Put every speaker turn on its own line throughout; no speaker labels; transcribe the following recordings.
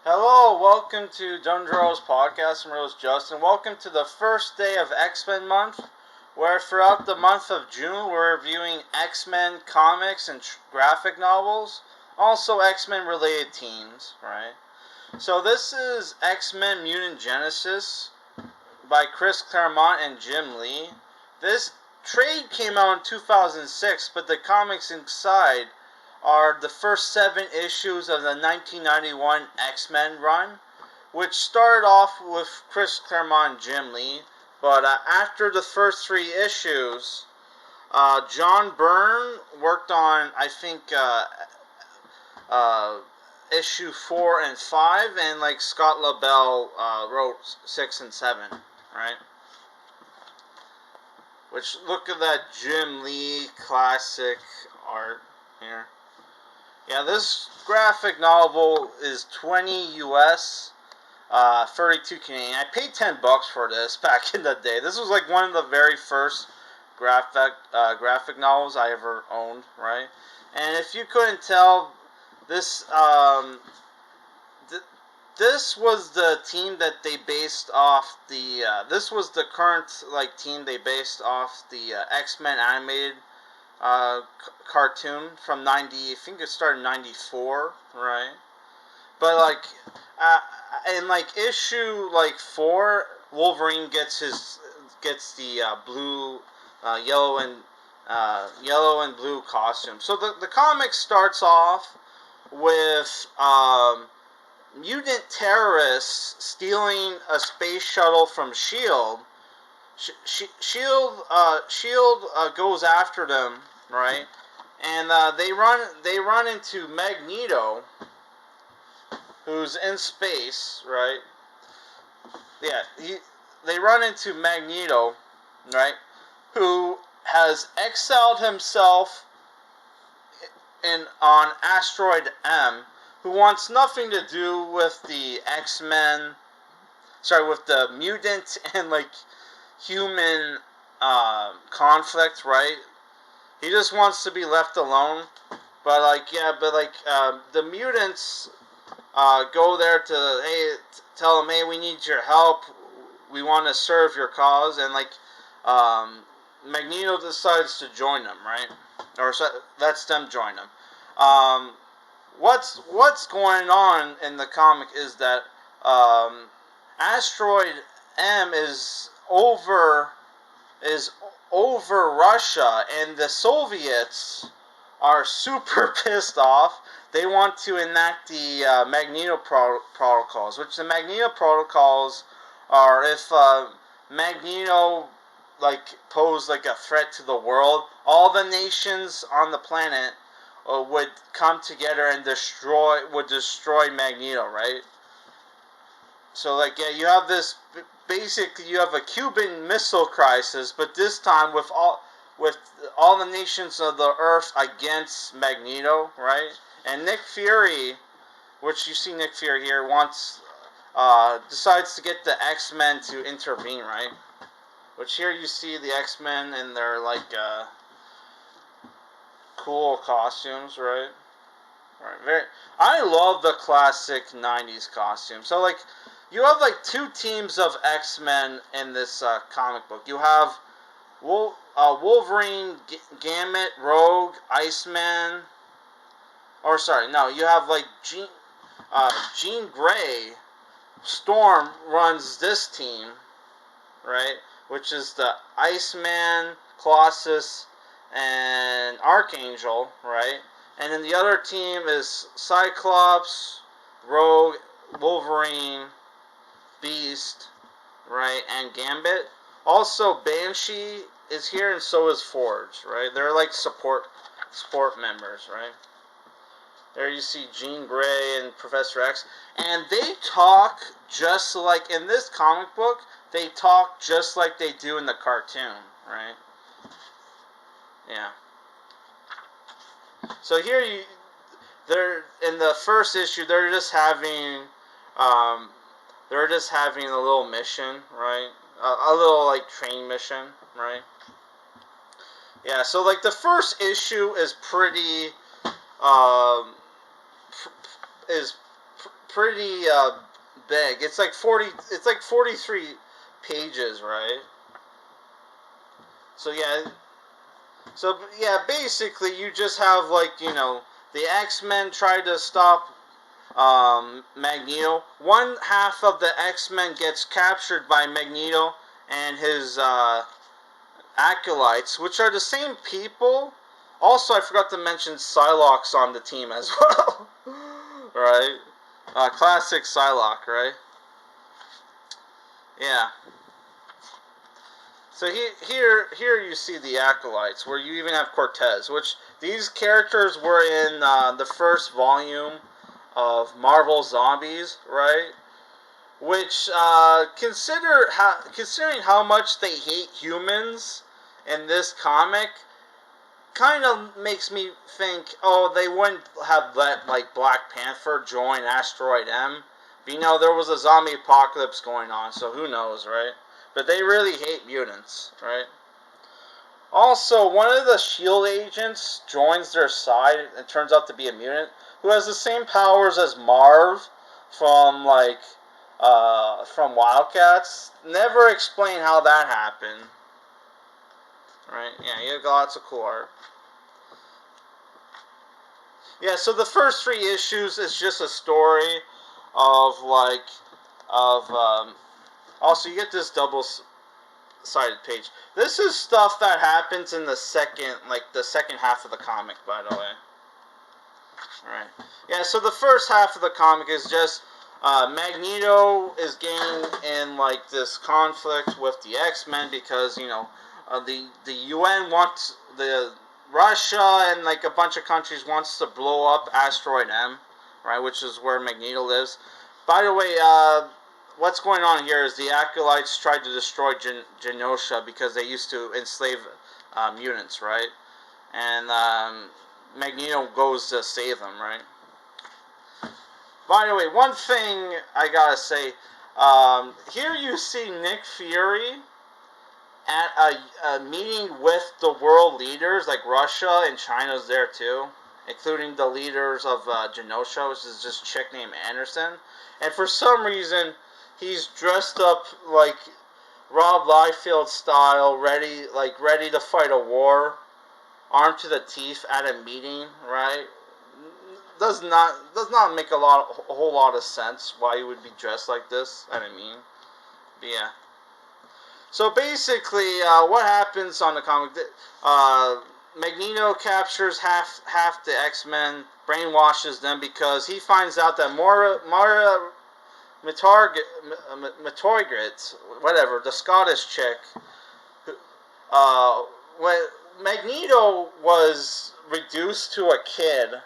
Hello, welcome to Dundro's podcast. I'm Rose Justin. Welcome to the first day of X-Men month, where throughout the month of June we're reviewing X-Men comics and graphic novels, also X-Men related teams, right? So this is X-Men Mutant Genesis by Chris Claremont and Jim Lee. This trade came out in 2006, but the comics inside are the first 7 issues of the 1991 X-Men run, which started off with Chris Claremont and Jim Lee, but after the first 3 issues, John Byrne worked on, I think, issue 4 and 5, and like Scott Lobdell wrote 6 and 7, right? Which, look at that Jim Lee classic art here. Yeah, this graphic novel is 20 US, 32 Canadian. I paid $10 for this back in the day. This was like one of the very first graphic novels I ever owned, right? And if you couldn't tell, this this was the team that they based off the. This was the current team they based off the X-Men animated cartoon from 90. I think it started in 94, right? But in issue 4, Wolverine gets the blue, yellow and blue costume. So the comic starts off with mutant terrorists stealing a space shuttle from Shield. Shield goes after them, right? And they run into Magneto, who's in space, right? Yeah, they run into Magneto, right? Who has exiled himself on asteroid M, who wants nothing to do with the X-Men. Sorry, with the mutant and human conflict, right? He just wants to be left alone. But the mutants go there to tell him, hey, we need your help. We want to serve your cause, and Magneto decides to join them, right? Or lets them join them. What's going on in the comic is that Asteroid M is over Russia, and the Soviets are super pissed off. They want to enact the Magneto protocols, which the Magneto protocols are if Magneto posed a threat to the world, all the nations on the planet would come together and destroy Magneto, right? So you have this. Basically, you have a Cuban Missile Crisis, but this time with all the nations of the Earth against Magneto, right? And Nick Fury, which you see Nick Fury here, decides to get the X-Men to intervene, right? Which here you see the X-Men in their cool costumes, right? Right. I love the classic '90s costume. So you have 2 teams of X-Men in this comic book. You have Wolverine, Gambit, Rogue, Iceman. Or sorry, no, you have Jean Grey. Storm runs this team, right? Which is the Iceman, Colossus, and Archangel, right? And then the other team is Cyclops, Rogue, Wolverine, Beast, right, and Gambit. Also, Banshee is here, and so is Forge, right? They're support members, right? There you see Jean Grey and Professor X, and they talk just like in this comic book. They talk just like they do in the cartoon, right? Yeah. So here they're in the first issue. They're just having a little mission, right? A little train mission, right? Yeah. So the first issue is pretty big. It's like 43 pages, right? So yeah, basically you just have, like, you know, the X-Men try to stop Magneto. One half of the X-Men gets captured by Magneto and his acolytes, which are the same people. Also, I forgot to mention Psylocke's on the team as well. Right? Classic Psylocke, right? Yeah. So here you see the acolytes, where you even have Cortez, which these characters were in the first volume of Marvel Zombies, right? Which, considering how much they hate humans in this comic, kind of makes me think, oh, they wouldn't have let, like, Black Panther join Asteroid M. But, you know, there was a zombie apocalypse going on, so who knows, right? But they really hate mutants, right? Also, one of the SHIELD agents joins their side and turns out to be a mutant who has the same powers as Marv from, like, from Wildcats. Never explain how that happened. Right? Yeah, you got lots of cool art. Yeah, so the first 3 issues is just a story of, like, also you get this double-sided page. This is stuff that happens in the second half of the comic, by the way. Alright. Yeah, so the first half of the comic is just Magneto is getting in, like, this conflict with the X-Men because, you know, the UN wants, Russia and, like, a bunch of countries wants to blow up Asteroid M, right, which is where Magneto lives. By the way, what's going on here is the acolytes tried to destroy Genosha because they used to enslave mutants, right? And Magneto goes to save them, right? By the way, one thing I gotta say, here you see Nick Fury at a meeting with the world leaders, like Russia and China's there too, including the leaders of Genosha, which is this chick named Anderson. And for some reason, he's dressed up like Rob Liefeld style, ready to fight a war, armed to the teeth at a meeting, right? Does not make a whole lot of sense why he would be dressed like this. I mean, but yeah. So basically, what happens on the comic? Magneto captures half the X-Men, brainwashes them because he finds out that Moira Matorgrit, whatever, the Scottish chick, when Magneto was reduced to a kid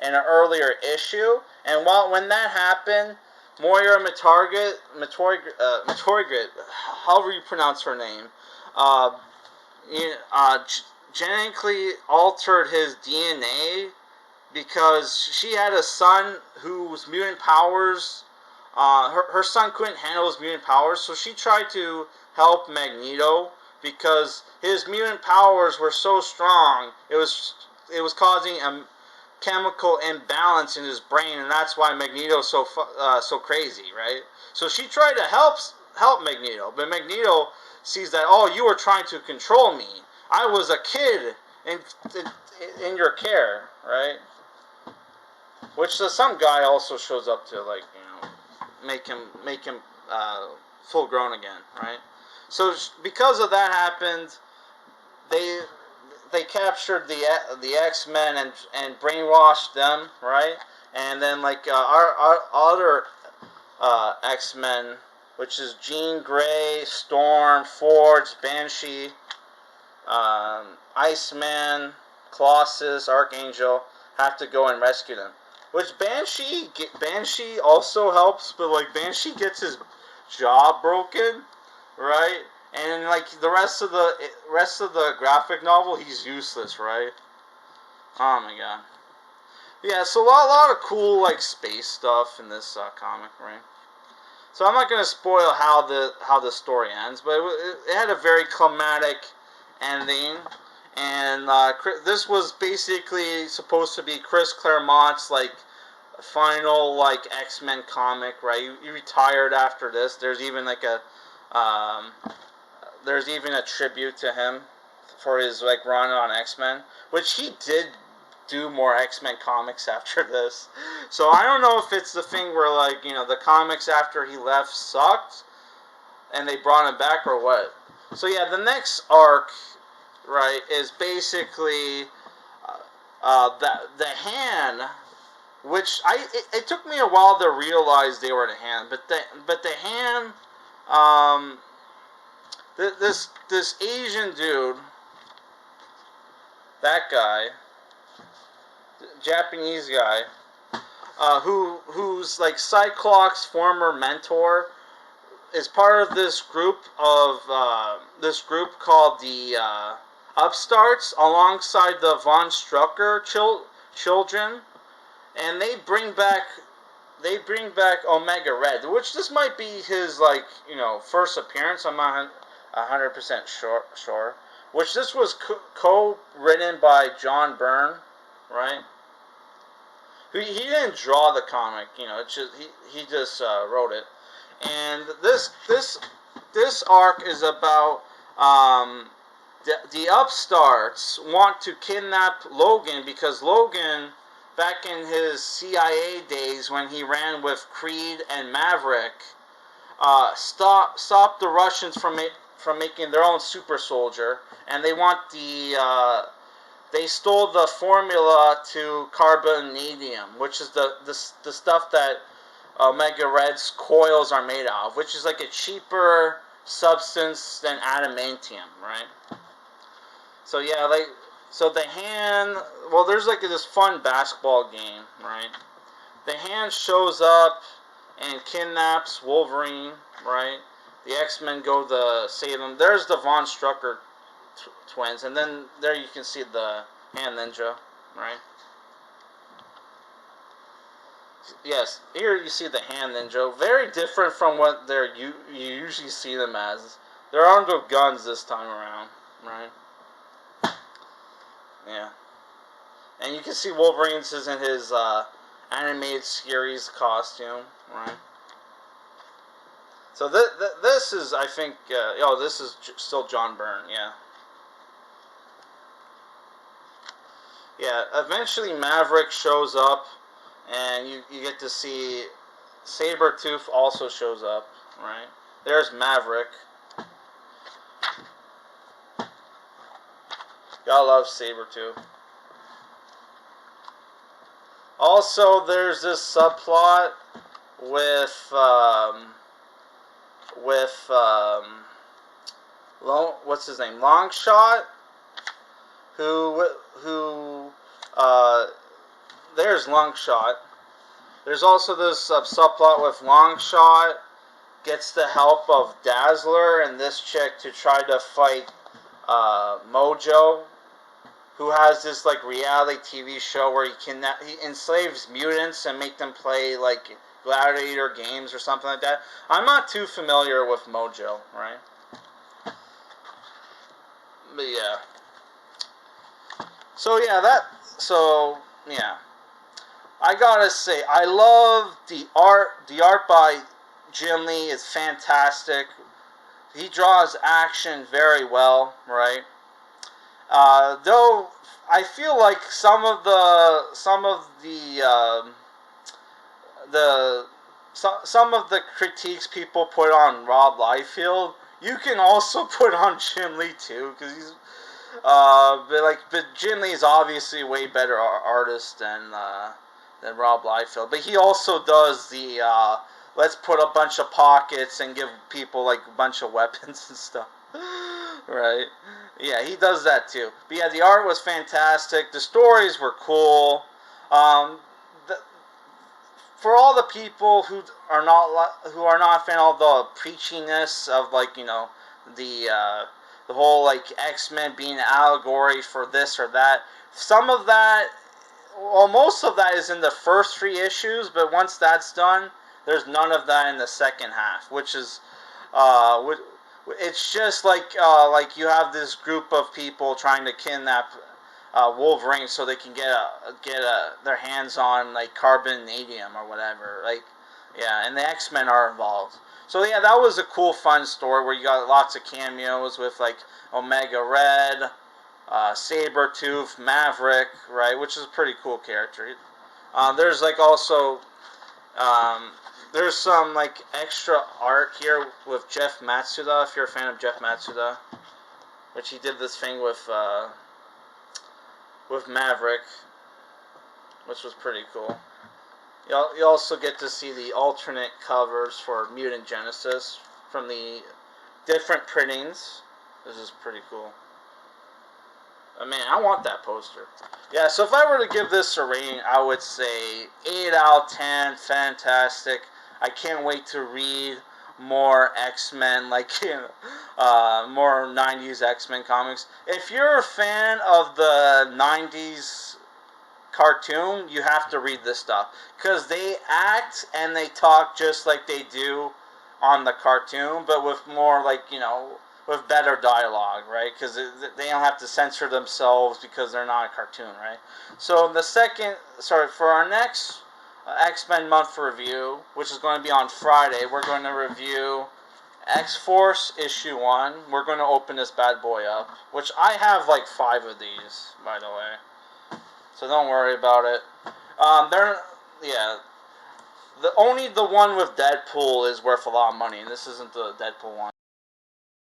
in an earlier issue, and when that happened, Moira Matorgrit, however you pronounce her name, genetically altered his DNA because she had a son whose mutant powers, her son couldn't handle his mutant powers, so she tried to help Magneto because his mutant powers were so strong, it was causing a chemical imbalance in his brain, and that's why Magneto's so crazy, right? So she tried to help Magneto, but Magneto sees that, oh, you were trying to control me. I was a kid in your care, right? Which some guy also shows up to, like, you know, make him full grown again, right? So because of that happened, they captured the X-Men and brainwashed them, right? And then, like, our other X-Men, which is Jean Grey, Storm, Forge, Banshee, Iceman, Colossus, Archangel, have to go and rescue them. Which Banshee also helps, but, like, Banshee gets his jaw broken, right? And, like, the rest of the graphic novel, he's useless, right? Oh my god. Yeah, so a lot of cool, like, space stuff in this comic, right? So I'm not gonna spoil how the story ends, but it had a very climatic ending, and this was basically supposed to be Chris Claremont's, like, final like X-Men comic, right? He retired after this. There's even like there's even a tribute to him for his like run on X-Men, which he did do more X-Men comics after this. So I don't know if it's the thing where like, you know, the comics after he left sucked and they brought him back or what. So yeah, the next arc, right, is basically the hand, which it took me a while to realize they were the hand, but the hand, this Asian dude, that guy, Japanese guy, who's like Cyclops' former mentor, is part of this group called the Upstarts, alongside the Von Strucker children, and they bring back Omega Red, which this might be his like, you know, first appearance. I'm not 100% sure. Which this was co-written by John Byrne, right? He didn't draw the comic, you know. It's just he just wrote it, and this arc is about the upstarts want to kidnap Logan because Logan, back in his CIA days when he ran with Creed and Maverick, stopped the Russians from making their own super soldier, and they want they stole the formula to carbonadium, which is the stuff that Omega Red's coils are made out of, which is like a cheaper substance than adamantium, right? So yeah, so the hand, well, there's like this fun basketball game, right? The hand shows up and kidnaps Wolverine, right? The X-Men go to save him. There's the Von Strucker twins, and then there you can see the hand ninja, right? Yes, here you see the hand ninja. Very different from what you usually see them as. They're armed with guns this time around, right? Yeah. And you can see Wolverine's is in his animated series costume, right? So this is, I think, this is still John Byrne, yeah. Yeah, eventually Maverick shows up, and you get to see Sabretooth also shows up, right? There's Maverick. Gotta love Sabretooth. Also, there's this subplot with what's his name, Longshot, who there's Longshot. There's also this subplot with Longshot gets the help of Dazzler and this chick to try to fight Mojo, who has this like reality TV show where he enslaves mutants and make them play like gladiator games or something like that. I'm not too familiar with Mojo, right? But yeah. So yeah. I gotta say, I love the art. The art by Jim Lee is fantastic. He draws action very well, right? Though I feel like some of the critiques people put on Rob Liefeld, you can also put on Jim Lee too, because he's but Jim Lee is obviously a way better artist than Rob Liefeld. But he also does the let's put a bunch of pockets and give people like a bunch of weapons and stuff. Right? Yeah, he does that too. But yeah, the art was fantastic. The stories were cool. For all the people who are not fan of the preachiness of like, you know, the whole like X-Men being an allegory for this or that. Some of that, well, most of that is in the first 3 issues, but once that's done, there's none of that in the second half, which is it's just like you have this group of people trying to kidnap Wolverine so they can get their hands on like carbonadium or whatever. Like, yeah, and the X-Men are involved. So yeah, that was a cool, fun story where you got lots of cameos with like Omega Red, Sabretooth, Maverick, right, which is a pretty cool character. There's like also there's some like extra art here with Jeff Matsuda, if you're a fan of Jeff Matsuda, which he did this thing with Maverick, which was pretty cool. You also get to see the alternate covers for Mutant Genesis from the different printings. This is pretty cool. Man, I want that poster. Yeah, so if I were to give this a rating, I would say 8 out of 10. Fantastic. I can't wait to read more X-Men, like, more 90s X-Men comics. If you're a fan of the 90s cartoon, you have to read this stuff. Because they act and they talk just like they do on the cartoon, but with more, like, with better dialogue, right? Because they don't have to censor themselves because they're not a cartoon, right? So for our next X-Men month review, which is going to be on Friday, we're going to review X-Force issue 1. We're going to open this bad boy up, which I have like 5 of these, by the way. So don't worry about it. Only the one with Deadpool is worth a lot of money, and this isn't the Deadpool one.